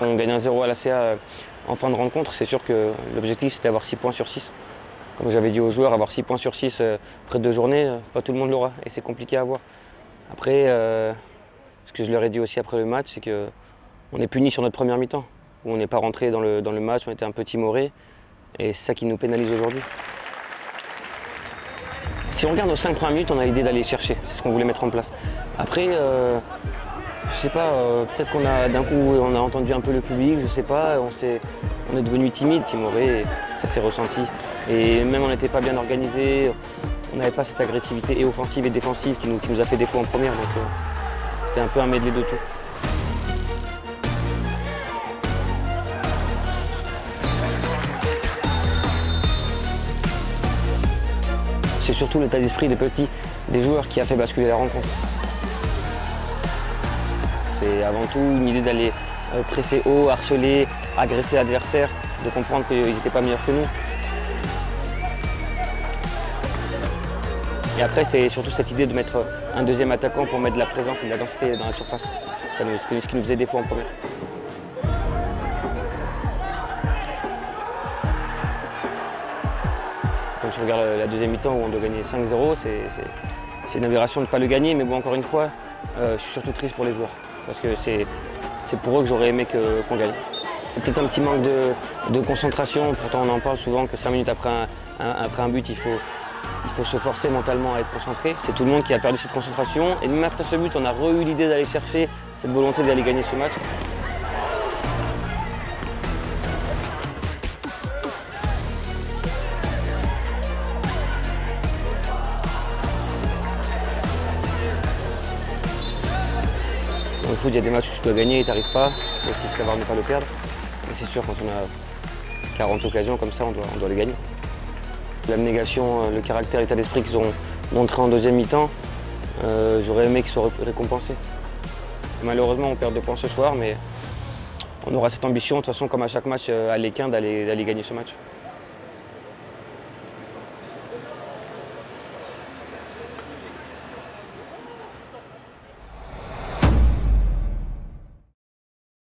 On gagne 1-0 à la CA en fin de rencontre, c'est sûr que l'objectif c'était d'avoir 6 points sur 6. Comme j'avais dit aux joueurs, avoir 6 points sur 6 après 2 journées, pas tout le monde l'aura et c'est compliqué à avoir. Après, ce que je leur ai dit aussi après le match, c'est qu'on est puni sur notre première mi-temps, où on n'est pas rentré dans le match, on était un peu timoré et c'est ça qui nous pénalise aujourd'hui. Si on regarde nos 5 premières minutes, on a l'idée d'aller chercher, c'est ce qu'on voulait mettre en place. Après, je sais pas, peut-être qu'on a d'un coup on a entendu un peu le public, je sais pas, on est devenu timide, timoré, et ça s'est ressenti. Et même on n'était pas bien organisé, on n'avait pas cette agressivité et offensive et défensive qui nous a fait défaut en première, donc c'était un peu un medley de tout. C'est surtout l'état d'esprit des joueurs qui a fait basculer la rencontre. C'est avant tout une idée d'aller presser haut, harceler, agresser l'adversaire, de comprendre qu'ils n'étaient pas meilleurs que nous. Et après, c'était surtout cette idée de mettre un deuxième attaquant pour mettre de la présence et de la densité dans la surface. Ce qui nous faisait défaut en première. Quand tu regardes la deuxième mi-temps où on doit gagner 5-0, c'est une aberration de ne pas le gagner. Mais bon, encore une fois, je suis surtout triste pour les joueurs. Parce que c'est pour eux que j'aurais aimé qu'on gagne. Peut-être un petit manque de concentration. Pourtant, on en parle souvent que 5 minutes après un but, il faut se forcer mentalement à être concentré. C'est tout le monde qui a perdu cette concentration. Et même après ce but, on a eu l'idée d'aller chercher cette volonté d'aller gagner ce match. Dans le foot, il y a des matchs où tu dois gagner et tu n'arrives pas. Il faut aussi savoir ne pas le perdre. Mais c'est sûr, quand on a 40 occasions comme ça, on doit les gagner. L'abnégation, le caractère, l'état d'esprit qu'ils ont montré en deuxième mi-temps, j'aurais aimé qu'ils soient récompensés. Malheureusement, on perd 2 points ce soir, mais on aura cette ambition, de toute façon, comme à chaque match à l'Équin, d'aller gagner ce match.